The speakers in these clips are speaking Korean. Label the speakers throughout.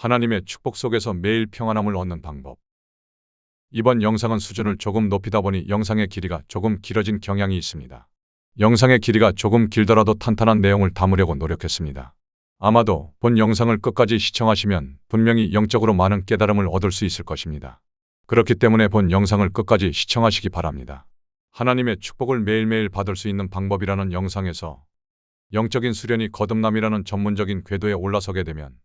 Speaker 1: 하나님의 축복 속에서 매일 평안함을 얻는 방법. 이번 영상은 수준을 조금 높이다 보니 영상의 길이가 조금 길어진 경향이 있습니다. 영상의 길이가 조금 길더라도 탄탄한 내용을 담으려고 노력했습니다. 아마도 본 영상을 끝까지 시청하시면 분명히 영적으로 많은 깨달음을 얻을 수 있을 것입니다. 그렇기 때문에 본 영상을 끝까지 시청하시기 바랍니다. 하나님의 축복을 매일매일 받을 수 있는 방법이라는 영상에서 영적인 수련이 거듭남이라는 전문적인 궤도에 올라서게 되면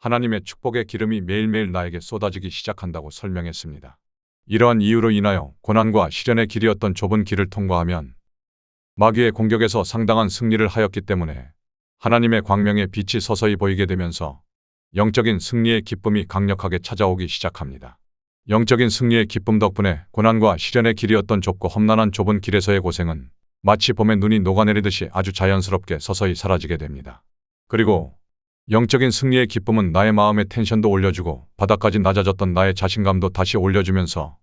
Speaker 1: 하나님의 축복의 기름이 매일매일 나에게 쏟아지기 시작한다고 설명했습니다. 이러한 이유로 인하여 고난과 시련의 길이었던 좁은 길을 통과하면 마귀의 공격에서 상당한 승리를 하였기 때문에 하나님의 광명의 빛이 서서히 보이게 되면서 영적인 승리의 기쁨이 강력하게 찾아오기 시작합니다. 영적인 승리의 기쁨 덕분에 고난과 시련의 길이었던 좁고 험난한 좁은 길에서의 고생은 마치 봄에 눈이 녹아내리듯이 아주 자연스럽게 서서히 사라지게 됩니다. 그리고 영적인 승리의 기쁨은 나의 마음의 텐션도 올려주고 바닥까지 낮아졌던 나의 자신감도 다시 올려주면서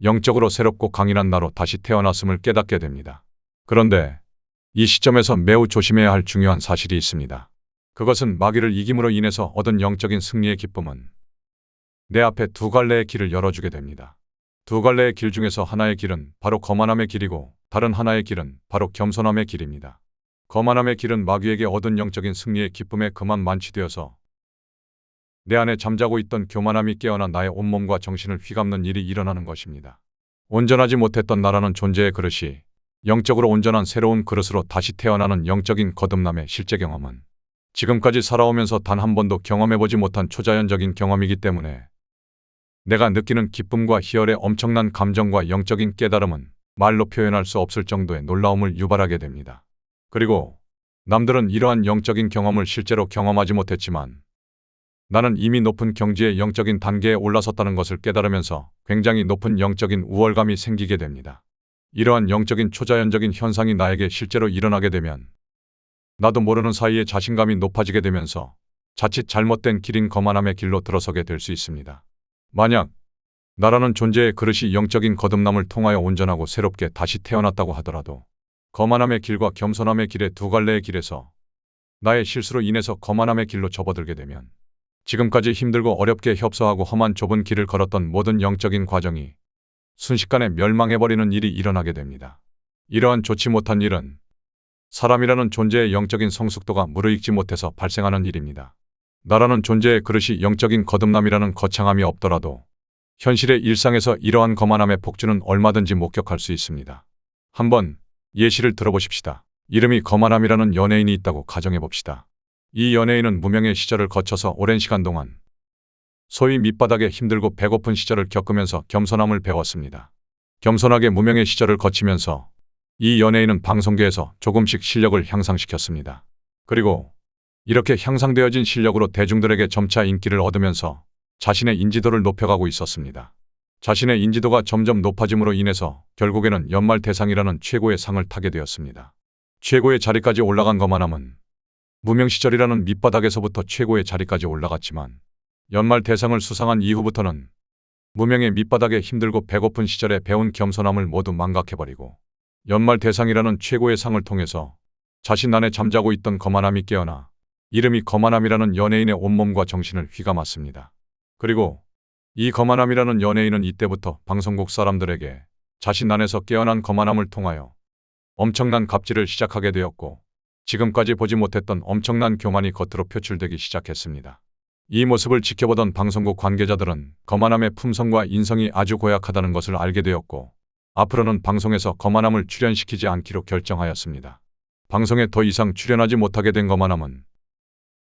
Speaker 1: 영적으로 새롭고 강인한 나로 다시 태어났음을 깨닫게 됩니다. 그런데 이 시점에서 매우 조심해야 할 중요한 사실이 있습니다. 그것은 마귀를 이김으로 인해서 얻은 영적인 승리의 기쁨은 내 앞에 두 갈래의 길을 열어주게 됩니다. 두 갈래의 길 중에서 하나의 길은 바로 거만함의 길이고 다른 하나의 길은 바로 겸손함의 길입니다. 거만함의 길은 마귀에게 얻은 영적인 승리의 기쁨에 그만 만취되어서 내 안에 잠자고 있던 교만함이 깨어나 나의 온몸과 정신을 휘감는 일이 일어나는 것입니다. 온전하지 못했던 나라는 존재의 그릇이 영적으로 온전한 새로운 그릇으로 다시 태어나는 영적인 거듭남의 실제 경험은 지금까지 살아오면서 단 한 번도 경험해보지 못한 초자연적인 경험이기 때문에 내가 느끼는 기쁨과 희열의 엄청난 감정과 영적인 깨달음은 말로 표현할 수 없을 정도의 놀라움을 유발하게 됩니다. 그리고 남들은 이러한 영적인 경험을 실제로 경험하지 못했지만 나는 이미 높은 경지의 영적인 단계에 올라섰다는 것을 깨달으면서 굉장히 높은 영적인 우월감이 생기게 됩니다. 이러한 영적인 초자연적인 현상이 나에게 실제로 일어나게 되면 나도 모르는 사이에 자신감이 높아지게 되면서 자칫 잘못된 길인 거만함의 길로 들어서게 될 수 있습니다. 만약 나라는 존재의 그릇이 영적인 거듭남을 통하여 온전하고 새롭게 다시 태어났다고 하더라도 거만함의 길과 겸손함의 길의 두 갈래의 길에서 나의 실수로 인해서 거만함의 길로 접어들게 되면 지금까지 힘들고 어렵게 협소하고 험한 좁은 길을 걸었던 모든 영적인 과정이 순식간에 멸망해버리는 일이 일어나게 됩니다. 이러한 좋지 못한 일은 사람이라는 존재의 영적인 성숙도가 무르익지 못해서 발생하는 일입니다. 나라는 존재의 그릇이 영적인 거듭남이라는 거창함이 없더라도 현실의 일상에서 이러한 거만함의 폭주는 얼마든지 목격할 수 있습니다. 한번 예시를 들어보십시다. 이름이 거만함이라는 연예인이 있다고 가정해봅시다. 이 연예인은 무명의 시절을 거쳐서 오랜 시간 동안 소위 밑바닥에 힘들고 배고픈 시절을 겪으면서 겸손함을 배웠습니다. 겸손하게 무명의 시절을 거치면서 이 연예인은 방송계에서 조금씩 실력을 향상시켰습니다. 그리고 이렇게 향상되어진 실력으로 대중들에게 점차 인기를 얻으면서 자신의 인지도를 높여가고 있었습니다. 자신의 인지도가 점점 높아짐으로 인해서 결국에는 연말대상이라는 최고의 상을 타게 되었습니다. 최고의 자리까지 올라간 거만함은 무명 시절이라는 밑바닥에서부터 최고의 자리까지 올라갔지만 연말대상을 수상한 이후부터는 무명의 밑바닥에 힘들고 배고픈 시절에 배운 겸손함을 모두 망각해버리고 연말대상이라는 최고의 상을 통해서 자신 안에 잠자고 있던 거만함이 깨어나 이름이 거만함이라는 연예인의 온몸과 정신을 휘감았습니다. 그리고 이 거만함이라는 연예인은 이때부터 방송국 사람들에게 자신 안에서 깨어난 거만함을 통하여 엄청난 갑질을 시작하게 되었고 지금까지 보지 못했던 엄청난 교만이 겉으로 표출되기 시작했습니다. 이 모습을 지켜보던 방송국 관계자들은 거만함의 품성과 인성이 아주 고약하다는 것을 알게 되었고 앞으로는 방송에서 거만함을 출연시키지 않기로 결정하였습니다. 방송에 더 이상 출연하지 못하게 된 거만함은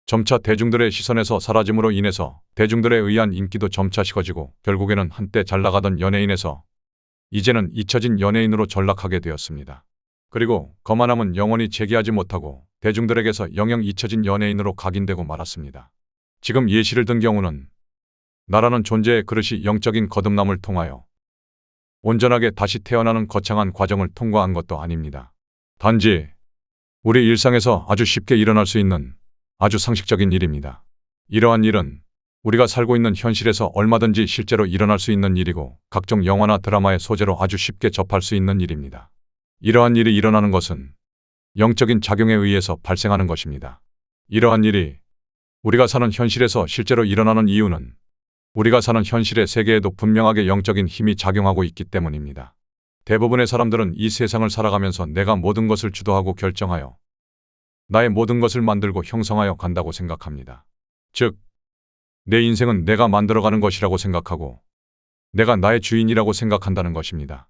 Speaker 1: 점차 대중들의 시선에서 사라짐으로 인해서 대중들에 의한 인기도 점차 식어지고 결국에는 한때 잘나가던 연예인에서 이제는 잊혀진 연예인으로 전락하게 되었습니다. 그리고 거만함은 영원히 재기하지 못하고 대중들에게서 영영 잊혀진 연예인으로 각인되고 말았습니다. 지금 예시를 든 경우는 나라는 존재의 그릇이 영적인 거듭남을 통하여 온전하게 다시 태어나는 거창한 과정을 통과한 것도 아닙니다. 단지 우리 일상에서 아주 쉽게 일어날 수 있는 아주 상식적인 일입니다. 이러한 일은 우리가 살고 있는 현실에서 얼마든지 실제로 일어날 수 있는 일이고 각종 영화나 드라마의 소재로 아주 쉽게 접할 수 있는 일입니다. 이러한 일이 일어나는 것은 영적인 작용에 의해서 발생하는 것입니다. 이러한 일이 우리가 사는 현실에서 실제로 일어나는 이유는 우리가 사는 현실의 세계에도 분명하게 영적인 힘이 작용하고 있기 때문입니다. 대부분의 사람들은 이 세상을 살아가면서 내가 모든 것을 주도하고 결정하여 나의 모든 것을 만들고 형성하여 간다고 생각합니다. 즉, 내 인생은 내가 만들어가는 것이라고 생각하고 내가 나의 주인이라고 생각한다는 것입니다.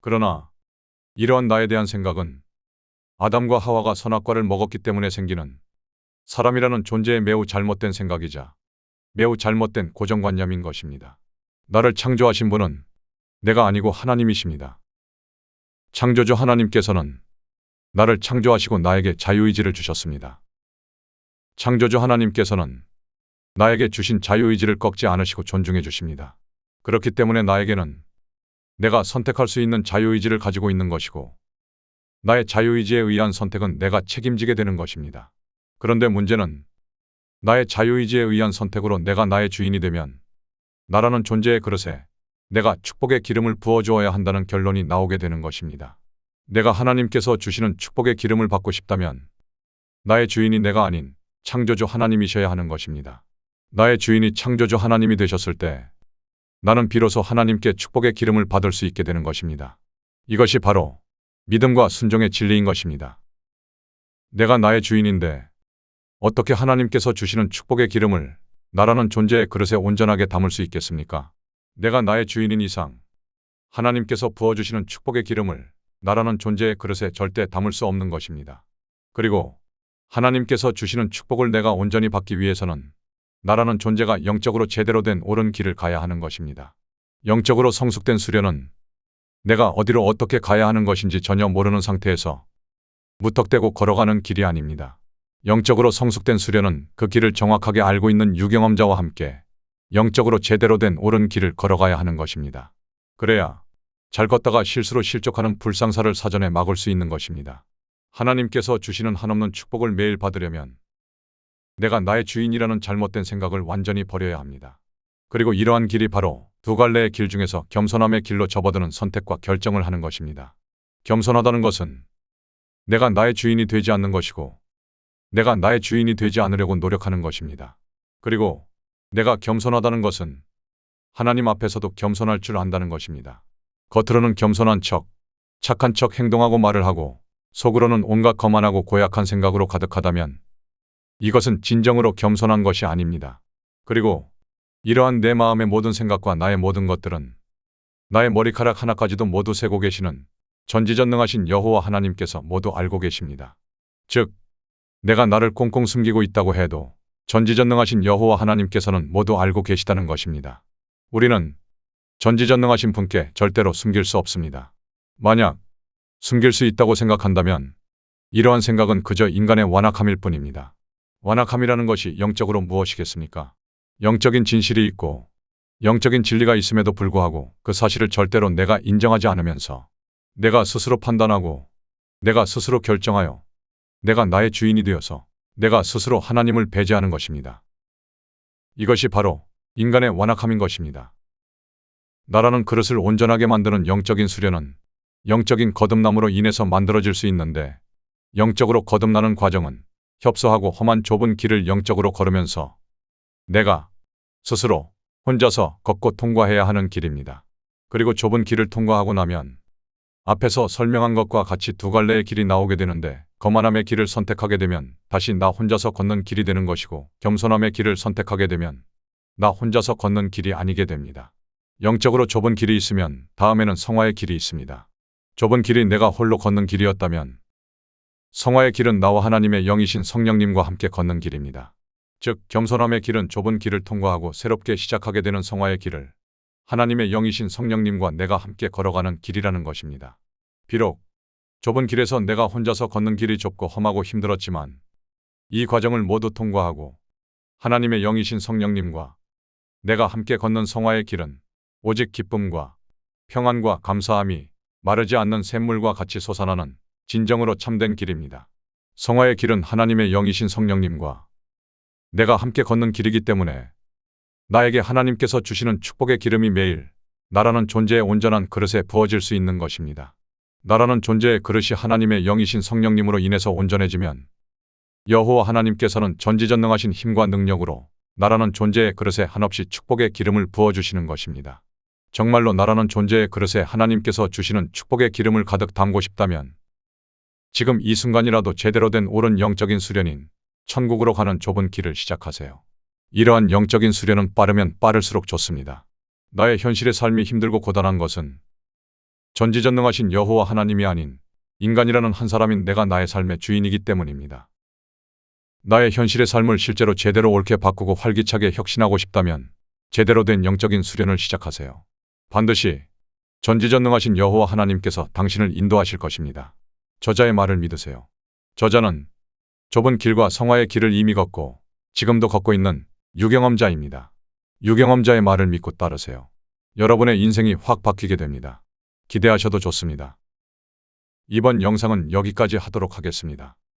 Speaker 1: 그러나 이러한 나에 대한 생각은 아담과 하와가 선악과를 먹었기 때문에 생기는 사람이라는 존재의 매우 잘못된 생각이자 매우 잘못된 고정관념인 것입니다. 나를 창조하신 분은 내가 아니고 하나님이십니다. 창조주 하나님께서는 나를 창조하시고 나에게 자유의지를 주셨습니다. 창조주 하나님께서는 나에게 주신 자유의지를 꺾지 않으시고 존중해 주십니다. 그렇기 때문에 나에게는 내가 선택할 수 있는 자유의지를 가지고 있는 것이고 나의 자유의지에 의한 선택은 내가 책임지게 되는 것입니다. 그런데 문제는 나의 자유의지에 의한 선택으로 내가 나의 주인이 되면 나라는 존재의 그릇에 내가 축복의 기름을 부어주어야 한다는 결론이 나오게 되는 것입니다. 내가 하나님께서 주시는 축복의 기름을 받고 싶다면 나의 주인이 내가 아닌 창조주 하나님이셔야 하는 것입니다. 나의 주인이 창조주 하나님이 되셨을 때 나는 비로소 하나님께 축복의 기름을 받을 수 있게 되는 것입니다. 이것이 바로 믿음과 순종의 진리인 것입니다. 내가 나의 주인인데 어떻게 하나님께서 주시는 축복의 기름을 나라는 존재의 그릇에 온전하게 담을 수 있겠습니까? 내가 나의 주인인 이상 하나님께서 부어주시는 축복의 기름을 나라는 존재의 그릇에 절대 담을 수 없는 것입니다. 그리고 하나님께서 주시는 축복을 내가 온전히 받기 위해서는 나라는 존재가 영적으로 제대로 된 옳은 길을 가야 하는 것입니다. 영적으로 성숙된 수련은 내가 어디로 어떻게 가야 하는 것인지 전혀 모르는 상태에서 무턱대고 걸어가는 길이 아닙니다. 영적으로 성숙된 수련은 그 길을 정확하게 알고 있는 유경험자와 함께 영적으로 제대로 된 옳은 길을 걸어가야 하는 것입니다. 그래야 잘 걷다가 실수로 실족하는 불상사를 사전에 막을 수 있는 것입니다. 하나님께서 주시는 한없는 축복을 매일 받으려면 내가 나의 주인이라는 잘못된 생각을 완전히 버려야 합니다. 그리고 이러한 길이 바로 두 갈래의 길 중에서 겸손함의 길로 접어드는 선택과 결정을 하는 것입니다. 겸손하다는 것은 내가 나의 주인이 되지 않는 것이고 내가 나의 주인이 되지 않으려고 노력하는 것입니다. 그리고 내가 겸손하다는 것은 하나님 앞에서도 겸손할 줄 안다는 것입니다. 겉으로는 겸손한 척, 착한 척 행동하고 말을 하고 속으로는 온갖 거만하고 고약한 생각으로 가득하다면 이것은 진정으로 겸손한 것이 아닙니다. 그리고 이러한 내 마음의 모든 생각과 나의 모든 것들은 나의 머리카락 하나까지도 모두 세고 계시는 전지전능하신 여호와 하나님께서 모두 알고 계십니다. 즉, 내가 나를 꽁꽁 숨기고 있다고 해도 전지전능하신 여호와 하나님께서는 모두 알고 계시다는 것입니다. 우리는 전지전능하신 분께 절대로 숨길 수 없습니다. 만약 숨길 수 있다고 생각한다면 이러한 생각은 그저 인간의 완악함일 뿐입니다. 완악함이라는 것이 영적으로 무엇이겠습니까? 영적인 진실이 있고 영적인 진리가 있음에도 불구하고 그 사실을 절대로 내가 인정하지 않으면서 내가 스스로 판단하고 내가 스스로 결정하여 내가 나의 주인이 되어서 내가 스스로 하나님을 배제하는 것입니다. 이것이 바로 인간의 완악함인 것입니다. 나라는 그릇을 온전하게 만드는 영적인 수련은 영적인 거듭남으로 인해서 만들어질 수 있는데 영적으로 거듭나는 과정은 협소하고 험한 좁은 길을 영적으로 걸으면서 내가 스스로 혼자서 걷고 통과해야 하는 길입니다. 그리고 좁은 길을 통과하고 나면 앞에서 설명한 것과 같이 두 갈래의 길이 나오게 되는데 거만함의 길을 선택하게 되면 다시 나 혼자서 걷는 길이 되는 것이고 겸손함의 길을 선택하게 되면 나 혼자서 걷는 길이 아니게 됩니다. 영적으로 좁은 길이 있으면 다음에는 성화의 길이 있습니다. 좁은 길이 내가 홀로 걷는 길이었다면 성화의 길은 나와 하나님의 영이신 성령님과 함께 걷는 길입니다. 즉, 겸손함의 길은 좁은 길을 통과하고 새롭게 시작하게 되는 성화의 길을 하나님의 영이신 성령님과 내가 함께 걸어가는 길이라는 것입니다. 비록 좁은 길에서 내가 혼자서 걷는 길이 좁고 험하고 힘들었지만 이 과정을 모두 통과하고 하나님의 영이신 성령님과 내가 함께 걷는 성화의 길은 오직 기쁨과 평안과 감사함이 마르지 않는 샘물과 같이 솟아나는 진정으로 참된 길입니다. 성화의 길은 하나님의 영이신 성령님과 내가 함께 걷는 길이기 때문에 나에게 하나님께서 주시는 축복의 기름이 매일 나라는 존재의 온전한 그릇에 부어질 수 있는 것입니다. 나라는 존재의 그릇이 하나님의 영이신 성령님으로 인해서 온전해지면 여호와 하나님께서는 전지전능하신 힘과 능력으로 나라는 존재의 그릇에 한없이 축복의 기름을 부어주시는 것입니다. 정말로 나라는 존재의 그릇에 하나님께서 주시는 축복의 기름을 가득 담고 싶다면 지금 이 순간이라도 제대로 된 옳은 영적인 수련인 천국으로 가는 좁은 길을 시작하세요. 이러한 영적인 수련은 빠르면 빠를수록 좋습니다. 나의 현실의 삶이 힘들고 고단한 것은 전지전능하신 여호와 하나님이 아닌 인간이라는 한 사람인 내가 나의 삶의 주인이기 때문입니다. 나의 현실의 삶을 실제로 제대로 옳게 바꾸고 활기차게 혁신하고 싶다면 제대로 된 영적인 수련을 시작하세요. 반드시 전지전능하신 여호와 하나님께서 당신을 인도하실 것입니다. 저자의 말을 믿으세요. 저자는 좁은 길과 성화의 길을 이미 걷고 지금도 걷고 있는 유경험자입니다. 유경험자의 말을 믿고 따르세요. 여러분의 인생이 확 바뀌게 됩니다. 기대하셔도 좋습니다. 이번 영상은 여기까지 하도록 하겠습니다.